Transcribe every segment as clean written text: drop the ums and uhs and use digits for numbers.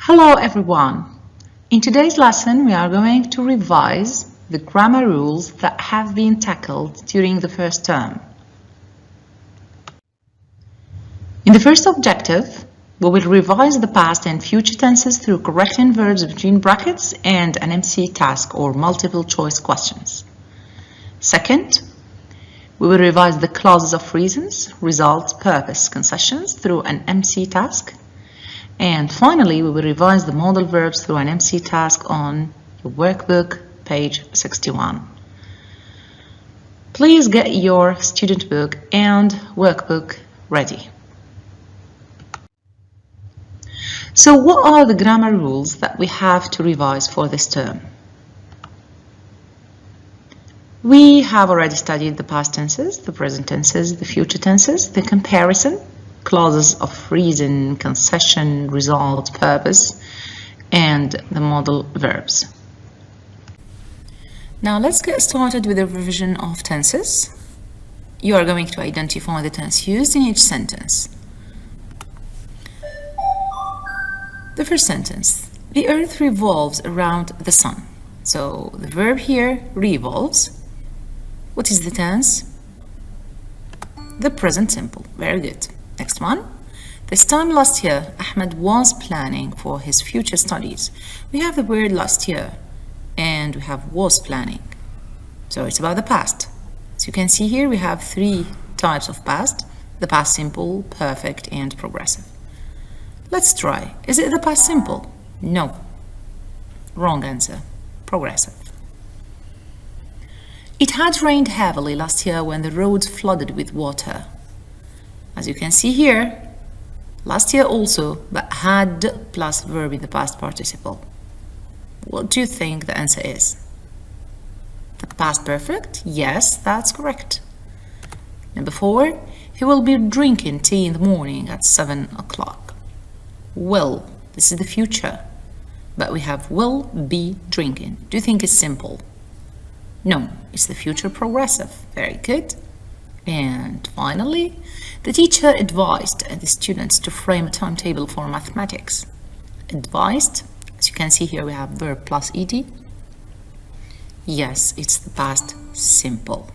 Hello everyone! In today's lesson we are going to revise the grammar rules that have been tackled during the first term. In the first objective, we will revise the past and future tenses through correcting verbs between brackets and an MC task or multiple choice questions. Second, we will revise the clauses of reasons, results, purpose, concessions through an MC task. And finally, we will revise the modal verbs through an MC task on your workbook, page 61. Please get your student book and workbook ready. So what are the grammar rules that we have to revise for this term? We have already studied the past tenses, the present tenses, the future tenses, the comparison, clauses of reason, concession, result, purpose, and the modal verbs. Now let's get started with the revision of tenses. You are going to identify the tense used in each sentence. The first sentence, the earth revolves around the sun. So the verb here, revolves. What is the tense? The present simple. Very good. Next one. This time last year, Ahmed was planning for his future studies. We have the word last year and we have was planning. So it's about the past. As you can see here, we have three types of past: the past simple, perfect, and progressive. Let's try. Is it the past simple? No. Wrong answer. Progressive. It had rained heavily last year when the roads flooded with water. As you can see here, last year also, but had plus verb in the past participle. What do you think the answer is? The past perfect? Yes, that's correct. Number 4, he will be drinking tea in the morning at 7 o'clock. Will, this is the future, but we have will be drinking. Do you think it's simple? No, it's the future progressive. Very good. And finally, the teacher advised the students to frame a timetable for mathematics. Advised, as you can see here, we have verb plus ed. Yes, it's the past simple.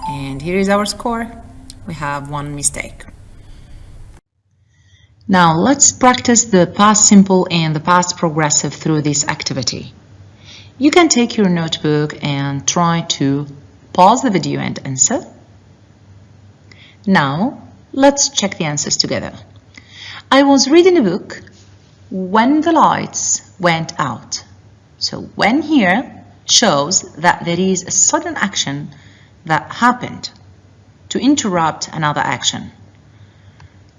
And here is our score. We have one mistake. Now let's practice the past simple and the past progressive through this activity. You can take your notebook and try to pause the video and answer. Now, let's check the answers together. I was reading a book when the lights went out. So when here shows that there is a sudden action that happened to interrupt another action.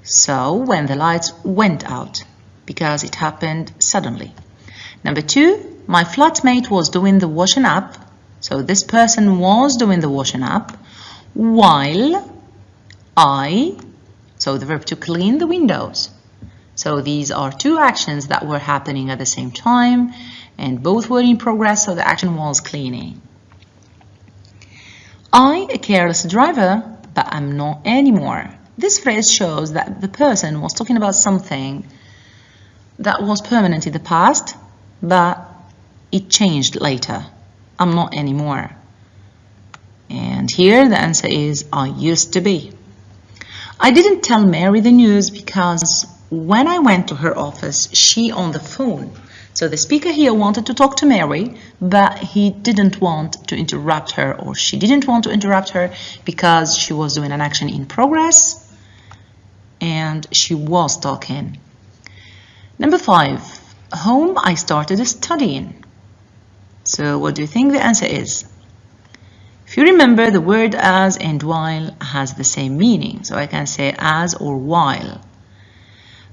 So when the lights went out, because it happened suddenly. Number 2, my flatmate was doing the washing up. So this person was doing the washing up while so the verb to clean the windows. So these are two actions that were happening at the same time and both were in progress, so the action was cleaning. A careless driver, but I'm not anymore. This phrase shows that the person was talking about something that was permanent in the past, but it changed later. I'm not anymore. And here the answer is I used to be. I didn't tell Mary the news because when I went to her office, she on the phone. So the speaker here wanted to talk to Mary, but he didn't want to interrupt her, or she didn't want to interrupt her because she was doing an action in progress and she was talking. Number 5, home I started studying. So what do you think the answer is? If you remember, the word as and while has the same meaning. So I can say as or while.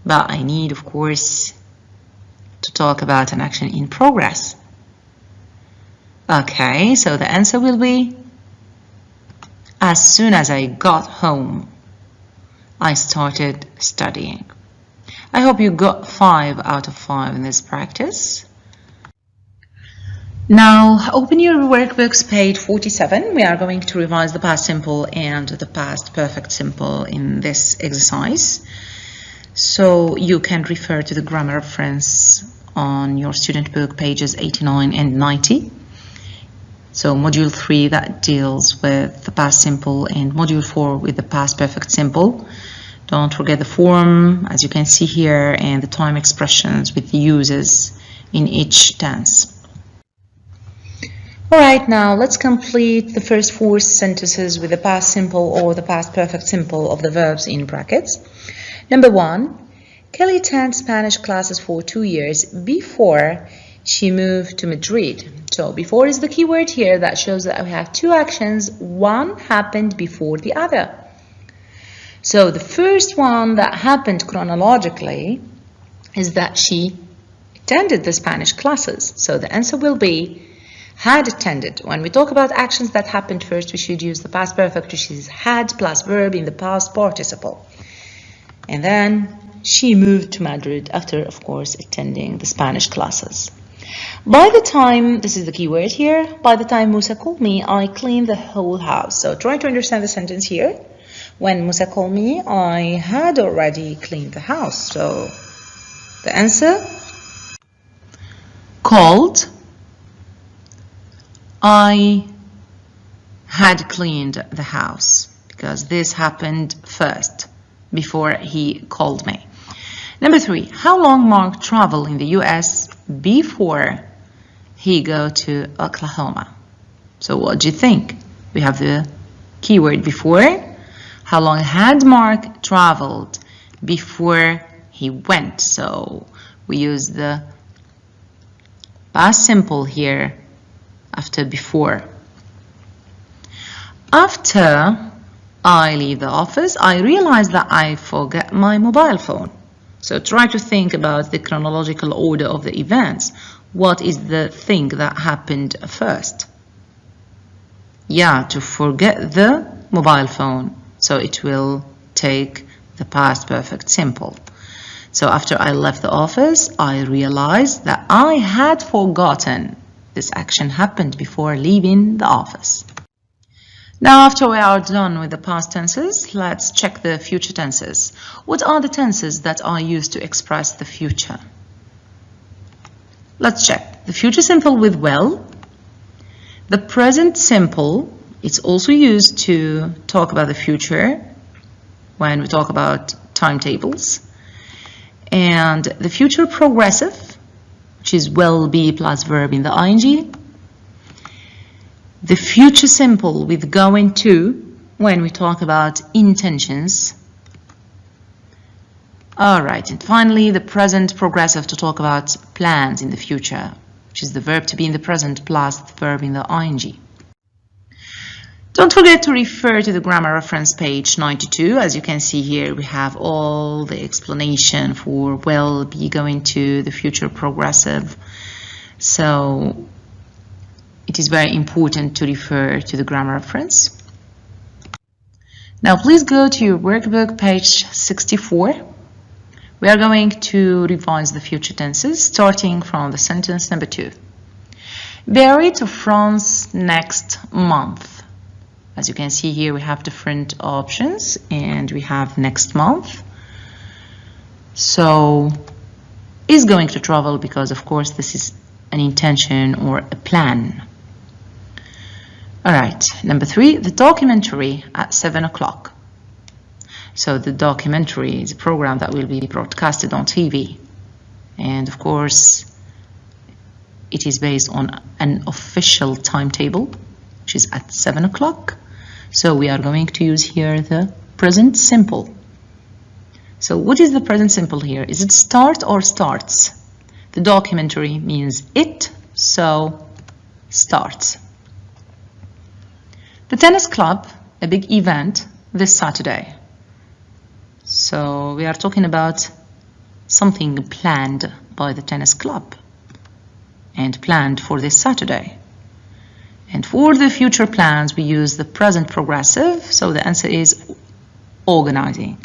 But I need, of course, to talk about an action in progress. Okay, so the answer will be as soon as I got home, I started studying. I hope you got 5 out of 5 in this practice. Now, open your workbooks, page 47. We are going to revise the past simple and the past perfect simple in this exercise. So you can refer to the grammar reference on your student book pages 89 and 90. So module 3 that deals with the past simple, and module 4 with the past perfect simple. Don't forget the form, as you can see here, and the time expressions with the uses in each tense. Alright, now let's complete the first 4 sentences with the past simple or the past perfect simple of the verbs in brackets. Number 1, Kelly attended Spanish classes for 2 years before she moved to Madrid. So before is the key word here that shows that we have 2 actions. One happened before the other. So the first one that happened chronologically is that she attended the Spanish classes. So the answer will be had attended. When we talk about actions that happened first, we should use the past perfect, which is had plus verb in the past participle. And then she moved to Madrid after, of course, attending the Spanish classes. By the time, this is the key word here, by the time Musa called me, I cleaned the whole house. So try to understand the sentence here. When Musa called me, I had already cleaned the house. So the answer, called, I had cleaned the house, because this happened first before he called me. Number 3, how long Mark traveled in the US before he go to Oklahoma? So what do you think? We have the keyword before. How long had Mark traveled before he went? So we use the past simple here after before. After I leave the office, I realize that I forget my mobile phone. So try to think about the chronological order of the events. What is the thing that happened first? Yeah, to forget the mobile phone. So it will take the past perfect simple. So after I left the office, I realized that I had forgotten. This action happened before leaving the office. Now, after we are done with the past tenses, let's check the future tenses. What are the tenses that are used to express the future? Let's check. The future simple with will. The present simple, it's also used to talk about the future when we talk about timetables. And the future progressive, which is will be plus verb in the ing. The future simple with going to when we talk about intentions. Alright, and finally the present progressive to talk about plans in the future, which is the verb to be in the present plus the verb in the ing. Don't forget to refer to the grammar reference page 92. As you can see here, we have all the explanation for will be going to the future progressive. So it is very important to refer to the grammar reference. Now please go to your workbook page 64. We are going to revise the future tenses starting from the sentence number 2. Barry to France next month. As you can see here, we have different options and we have next month. So is going to travel because of course this is an intention or a plan. Alright, number 3, the documentary at 7 o'clock. So the documentary is a program that will be broadcasted on TV. And of course, it is based on an official timetable, which is at 7 o'clock. So we are going to use here the present simple. So what is the present simple here? Is it start or starts? The documentary means it, so starts. The tennis club, a big event this Saturday. So we are talking about something planned by the tennis club and planned for this Saturday. And for the future plans, we use the present progressive. So the answer is organizing.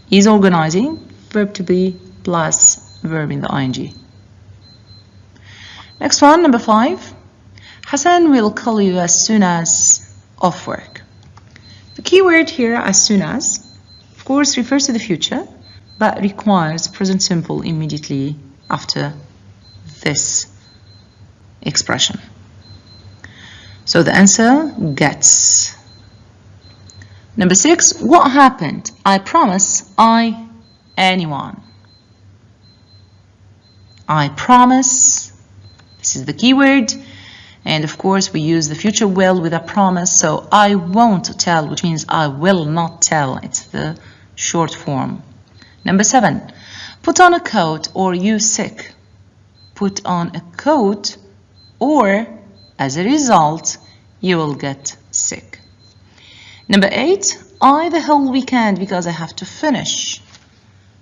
Is organizing, verb to be plus verb in the ing. Next one, number 5. Hassan will call you as soon as off work. The key word here, as soon as, of course, refers to the future, but requires present simple immediately after this expression. So the answer gets. Number 6, what happened? I promise anyone. I promise, this is the keyword, and of course we use the future will with a promise, so I won't tell, which means I will not tell. It's the short form. Number 7, put on a coat or you sick. Put on a coat or as a result you will get sick. Number 8, I the whole weekend because I have to finish.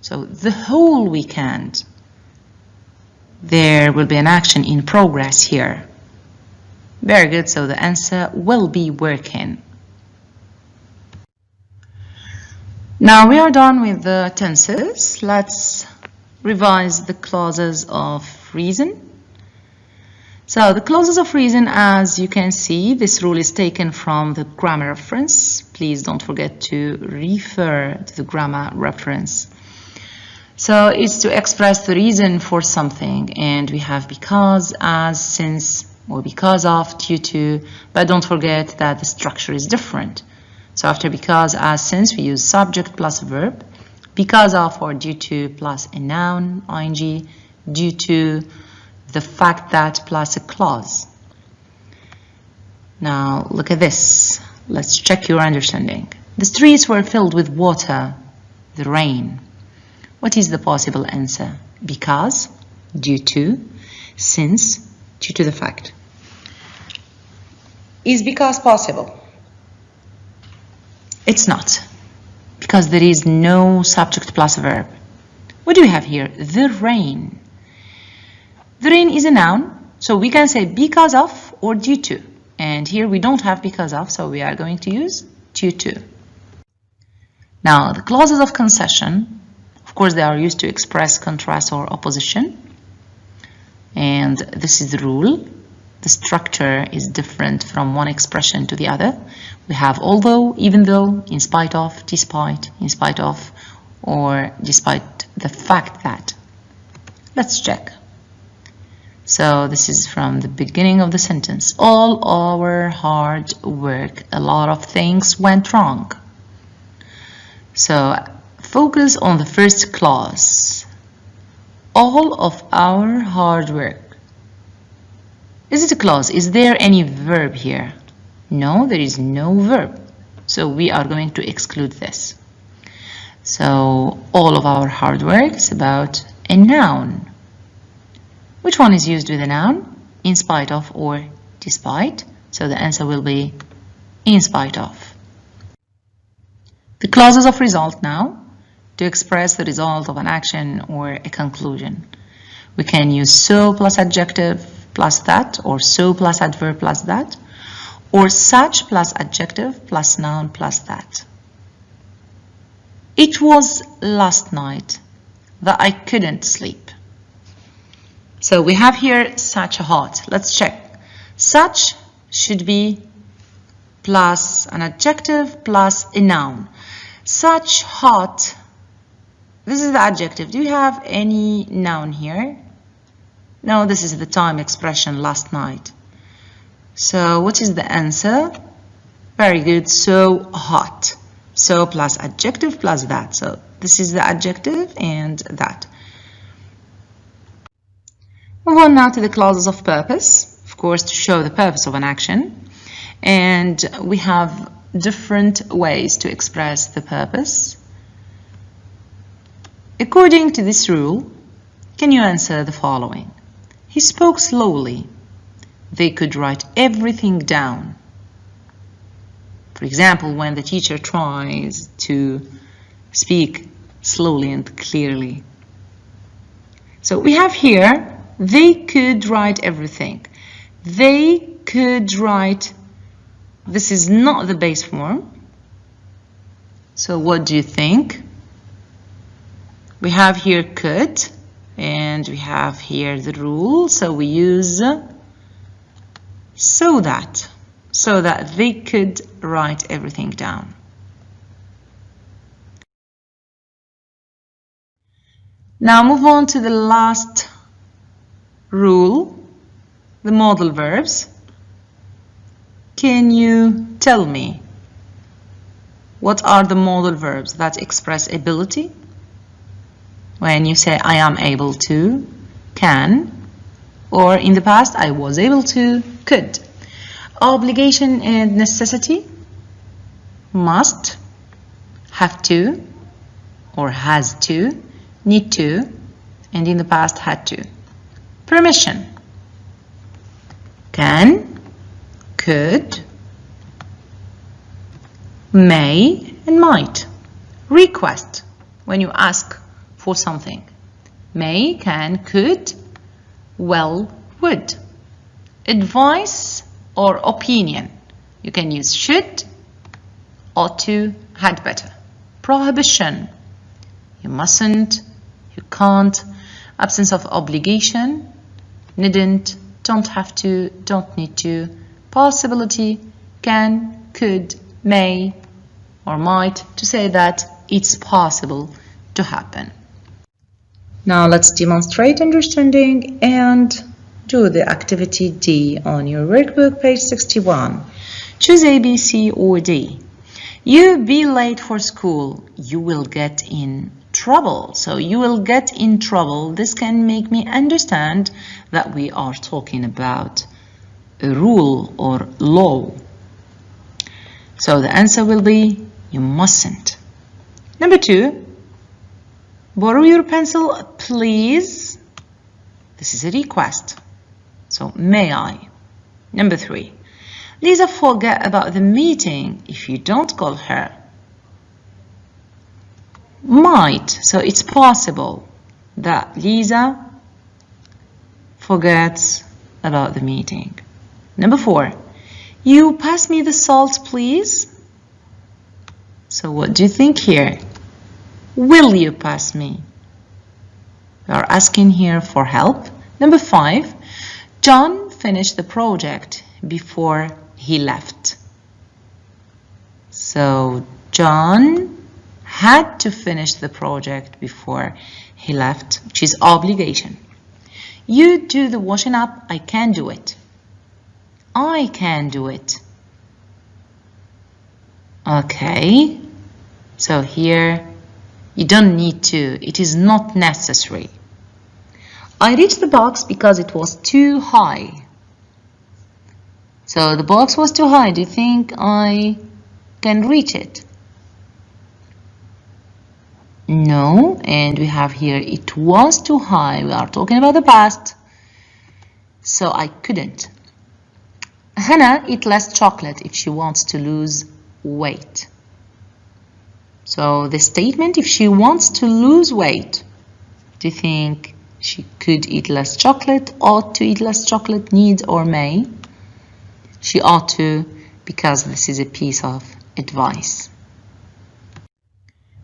So the whole weekend. There will be an action in progress here. Very good, so the answer will be working. Now we are done with the tenses. Let's revise the clauses of reason. So the clauses of reason, as you can see, this rule is taken from the grammar reference. Please don't forget to refer to the grammar reference. So it's to express the reason for something, and we have because, as, since, or because of, due to, but don't forget that the structure is different. So after because, as, since, we use subject plus verb, because of or due to plus a noun, ing, due to the fact that plus a clause. Now look at this. Let's check your understanding. The streets were filled with water, the rain. What is the possible answer? Because, due to, since, due to the fact. Is because possible? It's not, because there is no subject plus verb. What do we have here? The rain. The rain is a noun, so we can say because of or due to. And here we don't have because of, so we are going to use due to. Now, the clauses of concession, of course, they are used to express contrast or opposition. And this is the rule. The structure is different from one expression to the other. We have although, even though, in spite of, despite, in spite of, or despite the fact that. Let's check. So this is from the beginning of the sentence. All our hard work, a lot of things went wrong. So focus on the first clause. All of our hard work. Is it a clause? Is there any verb here? No, there is no verb. So we are going to exclude this. So all of our hard work is about a noun. Which one is used with a noun? In spite of or despite. So the answer will be in spite of. The clauses of result now, to express the result of an action or a conclusion. We can use so plus adjective plus that, or so plus adverb plus that, or such plus adjective plus noun plus that. It was last night that I couldn't sleep. So we have here such a hot. Let's check. Such should be plus an adjective plus a noun. Such hot, this is the adjective. Do you have any noun here? No, this is the time expression, last night. So what is the answer? Very good, so hot. So plus adjective plus that. So this is the adjective and that. Move on now to the clauses of purpose, of course, to show the purpose of an action. And we have different ways to express the purpose. According to this rule, can you answer the following? He spoke slowly. They could write everything down. For example, when the teacher tries to speak slowly and clearly. So we have here, they could write everything. They could write, this is not the base form. So what do you think? We have here could, and we have here the rule, so we use so that they could write everything down. Now move on to the last rule, the modal verbs. Can you tell me what are the modal verbs that express ability? When you say I am able to, can, or in the past I was able to, could. Obligation and necessity, must, have to, or has to, need to, and in the past had to. Permission, can, could, may, and might. Request, when you ask for something. May, can, could, well, would. Advice or opinion. You can use should, ought to, had better. Prohibition. You mustn't, you can't. Absence of obligation. Needn't, don't have to, don't need to. Possibility, can, could, may, or might, to say that it's possible to happen. Now let's demonstrate understanding and do the activity D on your workbook, page 61. Choose A, B, C, or D. You be late for school, you will get in trouble. So you will get in trouble. This can make me understand that we are talking about a rule or law. So the answer will be you mustn't. Number 2, borrow your pencil, please. This is a request. So may I? Number 3, Lisa forget about the meeting if you don't call her. Might. So it's possible that Lisa forgets about the meeting. Number 4, you pass me the salt, please. So what do you think here? Will you pass me? We are asking here for help. Number 5, John finished the project before he left. So John had to finish the project before he left, which is obligation. You do the washing up, I can do it. I can do it. Okay, so here you don't need to, it is not necessary. I reached the box because it was too high. So the box was too high. Do you think I can reach it? No, and we have here it was too high. We are talking about the past. So I couldn't. Hannah eat less chocolate if she wants to lose weight. So the statement, if she wants to lose weight, do you think she could eat less chocolate, ought to eat less chocolate, need or may? She ought to, because this is a piece of advice.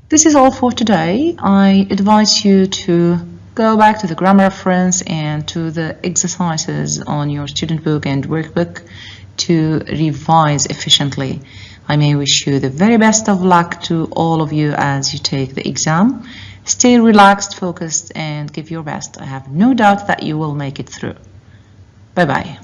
This is all for today. I advise you to go back to the grammar reference and to the exercises on your student book and workbook to revise efficiently. I may wish you the very best of luck to all of you as you take the exam. Stay relaxed, focused, and give your best. I have no doubt that you will make it through. Bye-bye.